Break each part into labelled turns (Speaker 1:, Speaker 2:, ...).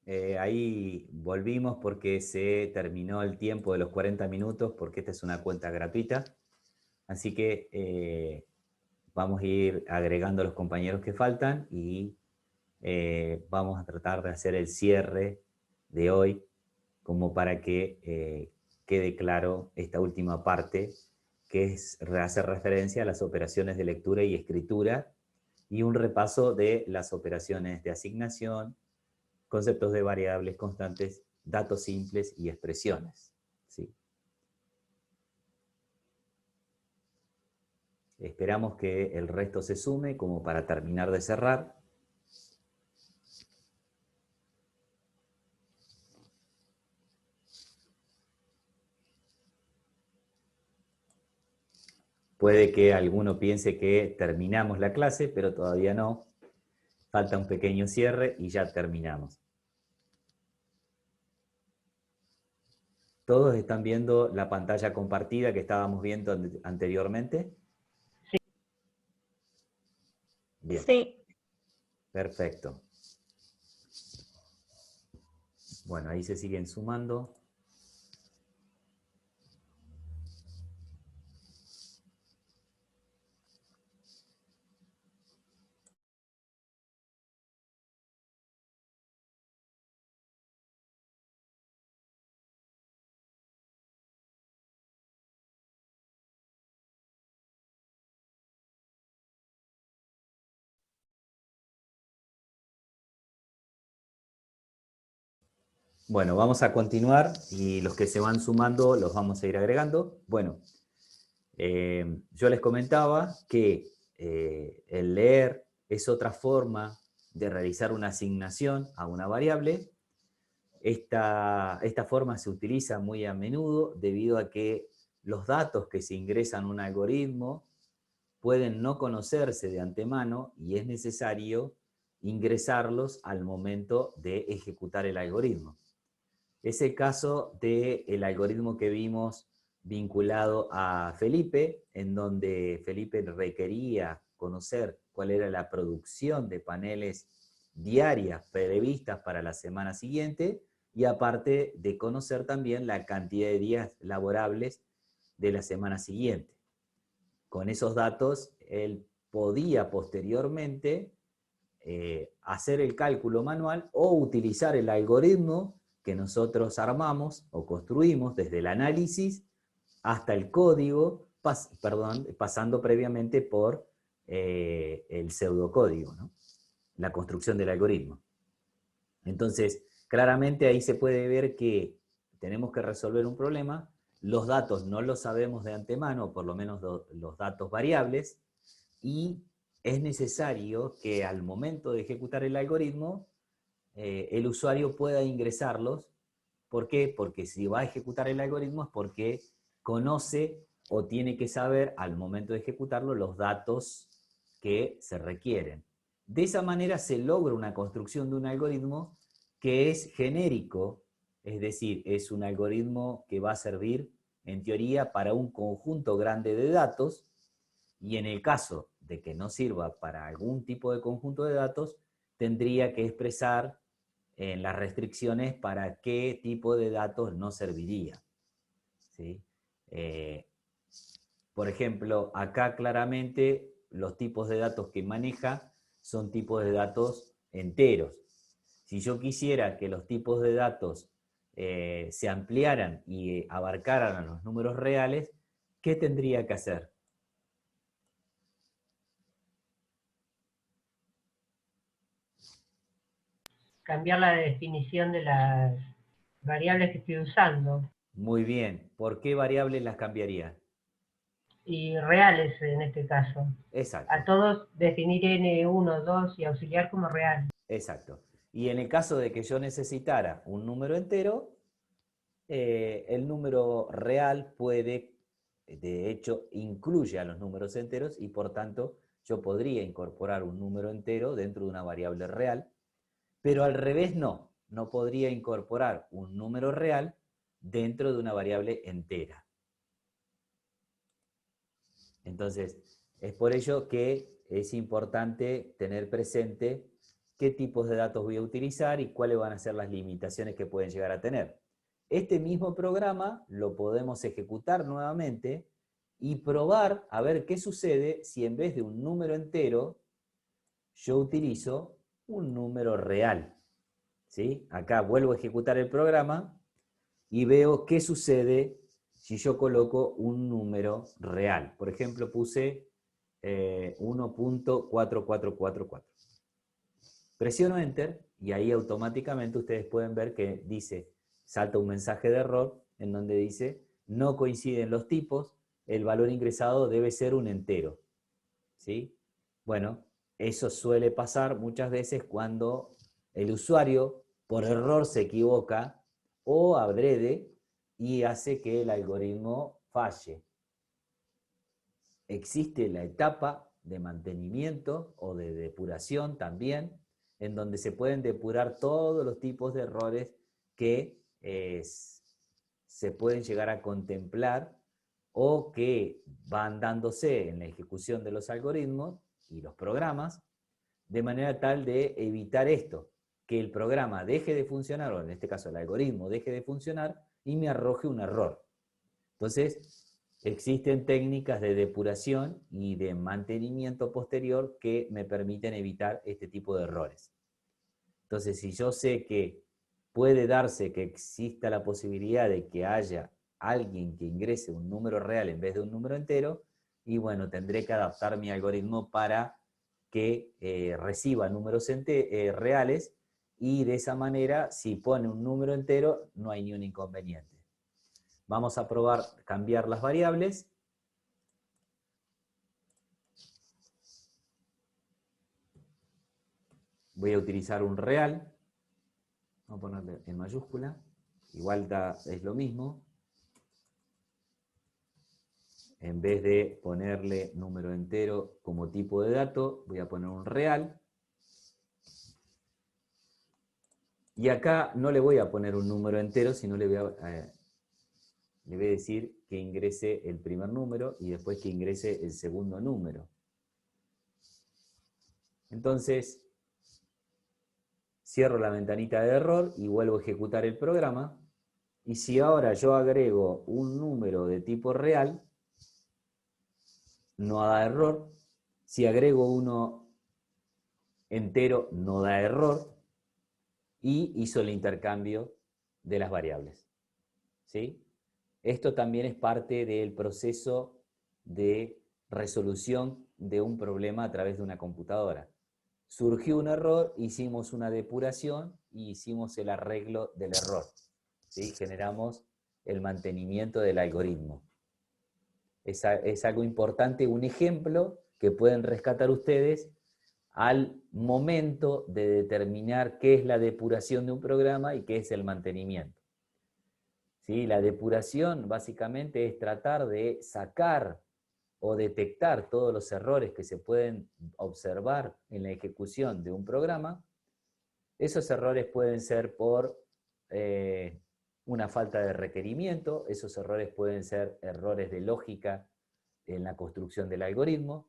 Speaker 1: Ahí volvimos porque se terminó el tiempo de los 40 minutos, porque esta es una cuenta gratuita. Así que vamos a ir agregando a los compañeros que faltan y vamos a tratar de hacer el cierre de hoy como para que quede claro esta última parte, que hace referencia a las operaciones de lectura y escritura y un repaso de las operaciones de asignación, conceptos de variables constantes, datos simples y expresiones. ¿Sí? Esperamos que el resto se sume como para terminar de cerrar. Puede que alguno piense que terminamos la clase, pero todavía no. Falta un pequeño cierre y ya terminamos. ¿Todos están viendo la pantalla compartida que estábamos viendo anteriormente?
Speaker 2: Sí.
Speaker 1: Bien.
Speaker 3: Sí.
Speaker 1: Perfecto. Bueno, ahí se siguen sumando. Bueno, vamos a continuar y los que se van sumando los vamos a ir agregando. Bueno, yo les comentaba que el leer es otra forma de realizar una asignación a una variable. Esta forma se utiliza muy a menudo debido a que los datos que se ingresan a un algoritmo pueden no conocerse de antemano y es necesario ingresarlos al momento de ejecutar el algoritmo. Es el caso del algoritmo que vimos vinculado a Felipe, en donde Felipe requería conocer cuál era la producción de paneles diarias previstas para la semana siguiente y aparte de conocer también la cantidad de días laborables de la semana siguiente. Con esos datos, él podía posteriormente hacer el cálculo manual o utilizar el algoritmo que nosotros armamos o construimos desde el análisis hasta el código, pasando previamente por el pseudocódigo, ¿no? La construcción del algoritmo. Entonces, claramente ahí se puede ver que tenemos que resolver un problema, los datos no los sabemos de antemano, por lo menos los datos variables, y es necesario que al momento de ejecutar el algoritmo, el usuario pueda ingresarlos. ¿Por qué? Porque si va a ejecutar el algoritmo es porque conoce o tiene que saber al momento de ejecutarlo los datos que se requieren. De esa manera se logra una construcción de un algoritmo que es genérico, es decir, es un algoritmo que va a servir en teoría para un conjunto grande de datos, y en el caso de que no sirva para algún tipo de conjunto de datos, tendría que expresar en las restricciones para qué tipo de datos no serviría. ¿Sí? Por ejemplo, acá claramente los tipos de datos que maneja son tipos de datos enteros. Si yo quisiera que los tipos de datos se ampliaran y abarcaran a los números reales, ¿qué tendría que hacer?
Speaker 2: Cambiar la definición de las variables que estoy usando.
Speaker 1: Muy bien. ¿Por qué variables las cambiaría?
Speaker 2: Y reales en este caso. A
Speaker 1: Exacto,
Speaker 2: todos definir N1, 2 y auxiliar como real.
Speaker 1: exacto. Y en el caso de que yo necesitara un número entero, el número real puede, de hecho, incluye a los números enteros y por tanto yo podría incorporar un número entero dentro de una variable real, pero al revés no podría incorporar un número real dentro de una variable entera. Entonces, es por ello que es importante tener presente qué tipos de datos voy a utilizar y cuáles van a ser las limitaciones que pueden llegar a tener. Este mismo programa lo podemos ejecutar nuevamente y probar a ver qué sucede si en vez de un número entero, yo utilizo un número real. ¿Sí? Acá vuelvo a ejecutar el programa y veo qué sucede si yo coloco un número real. Por ejemplo, puse 1.4444. Presiono Enter y ahí automáticamente ustedes pueden ver que dice, salta un mensaje de error en donde dice, no coinciden los tipos, el valor ingresado debe ser un entero. ¿Sí? Bueno, eso suele pasar muchas veces cuando el usuario por error se equivoca o adrede y hace que el algoritmo falle. Existe la etapa de mantenimiento o de depuración también, en donde se pueden depurar todos los tipos de errores que se pueden llegar a contemplar o que van dándose en la ejecución de los algoritmos y los programas, de manera tal de evitar esto, que el programa deje de funcionar, o en este caso el algoritmo deje de funcionar y me arroje un error. Entonces, existen técnicas de depuración y de mantenimiento posterior que me permiten evitar este tipo de errores. Entonces, si yo sé que puede darse que exista la posibilidad de que haya alguien que ingrese un número real en vez de un número entero, y bueno, tendré que adaptar mi algoritmo para que reciba números reales, y de esa manera, si pone un número entero, no hay ni un inconveniente. Vamos a probar cambiar las variables. Voy a utilizar un real. Vamos a ponerle en mayúscula. Igual es lo mismo. En vez de ponerle número entero como tipo de dato, voy a poner un real. Y acá no le voy a poner un número entero, sino le voy a decir que ingrese el primer número y después que ingrese el segundo número. Entonces, cierro la ventanita de error y vuelvo a ejecutar el programa. Y si ahora yo agrego un número de tipo real, no da error. Si agrego uno entero, no da error. Y hizo el intercambio de las variables. ¿Sí? Esto también es parte del proceso de resolución de un problema a través de una computadora. Surgió un error, hicimos una depuración y hicimos el arreglo del error. ¿Sí? Generamos el mantenimiento del algoritmo. Es algo importante, un ejemplo que pueden rescatar ustedes al momento de determinar qué es la depuración de un programa y qué es el mantenimiento. ¿Sí? La depuración básicamente es tratar de sacar o detectar todos los errores que se pueden observar en la ejecución de un programa. Esos errores pueden ser por una falta de requerimiento, esos errores pueden ser errores de lógica en la construcción del algoritmo,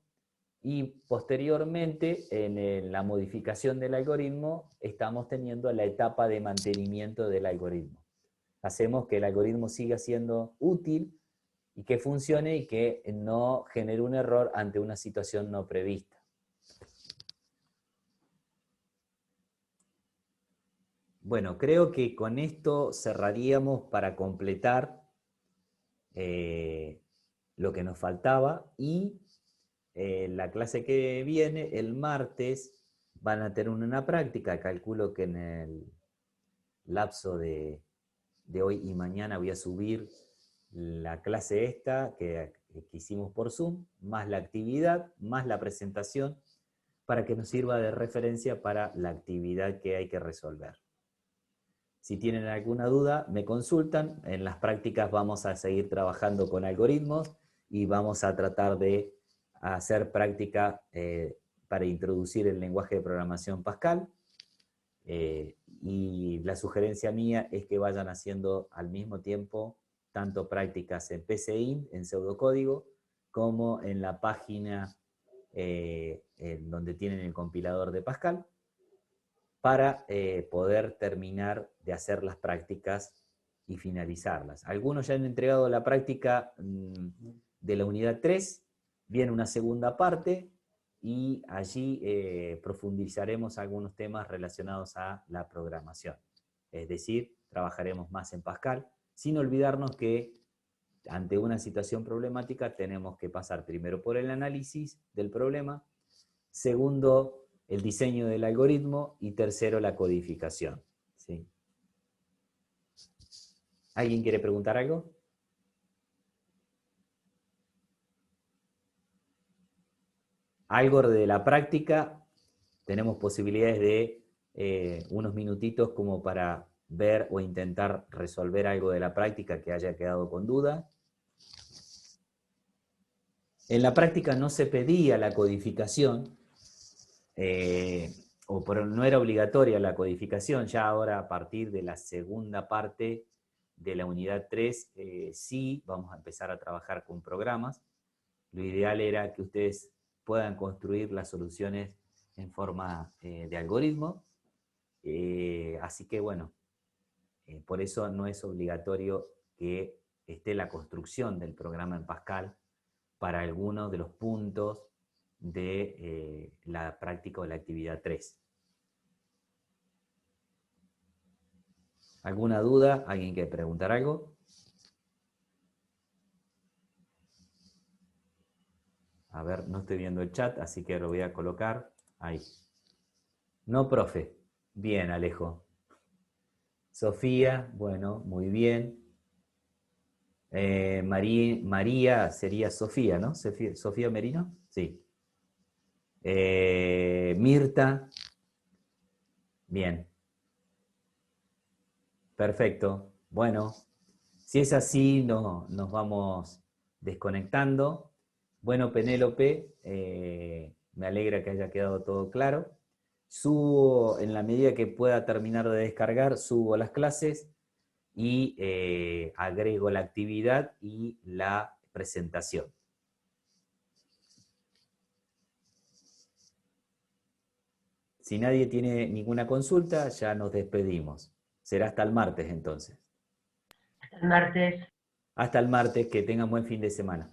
Speaker 1: y posteriormente en la modificación del algoritmo estamos teniendo la etapa de mantenimiento del algoritmo. Hacemos que el algoritmo siga siendo útil y que funcione y que no genere un error ante una situación no prevista. Bueno, creo que con esto cerraríamos para completar lo que nos faltaba, y la clase que viene, el martes, van a tener una práctica. Calculo que en el lapso de hoy y mañana voy a subir la clase esta que hicimos por Zoom, más la actividad, más la presentación, para que nos sirva de referencia para la actividad que hay que resolver. Si tienen alguna duda, me consultan. En las prácticas vamos a seguir trabajando con algoritmos y vamos a tratar de hacer práctica para introducir el lenguaje de programación Pascal. Y la sugerencia mía es que vayan haciendo al mismo tiempo tanto prácticas en PCInt, en pseudocódigo, como en la página en donde tienen el compilador de Pascal. para poder terminar de hacer las prácticas y finalizarlas. Algunos ya han entregado la práctica de la unidad 3, viene una segunda parte, y allí profundizaremos algunos temas relacionados a la programación. Es decir, trabajaremos más en Pascal, sin olvidarnos que ante una situación problemática tenemos que pasar primero por el análisis del problema, segundo, el diseño del algoritmo, y tercero, la codificación. ¿Sí? ¿Alguien quiere preguntar algo? Algo de la práctica, tenemos posibilidades de unos minutitos como para ver o intentar resolver algo de la práctica que haya quedado con duda. En la práctica no se pedía la codificación, pero no era obligatoria la codificación. Ya ahora, a partir de la segunda parte de la unidad 3, sí vamos a empezar a trabajar con programas. Lo ideal era que ustedes puedan construir las soluciones en forma de algoritmo. Así que bueno, por eso no es obligatorio que esté la construcción del programa en Pascal para algunos de los puntos de la práctica o la actividad 3. ¿Alguna duda? ¿Alguien quiere preguntar algo? A ver, no estoy viendo el chat, así que lo voy a colocar ahí. No, profe. Bien, Alejo. Sofía, bueno, muy bien. María sería Sofía, ¿no? Sofía Merino, sí. Mirta, bien. Perfecto. Bueno, si es así, nos vamos desconectando. Bueno, Penélope, me alegra que haya quedado todo claro. Subo, en la medida que pueda terminar de descargar, subo las clases y agrego la actividad y la presentación. Si nadie tiene ninguna consulta, ya nos despedimos. Será hasta el martes entonces.
Speaker 2: Hasta el martes.
Speaker 1: Hasta el martes, que tengan buen fin de semana.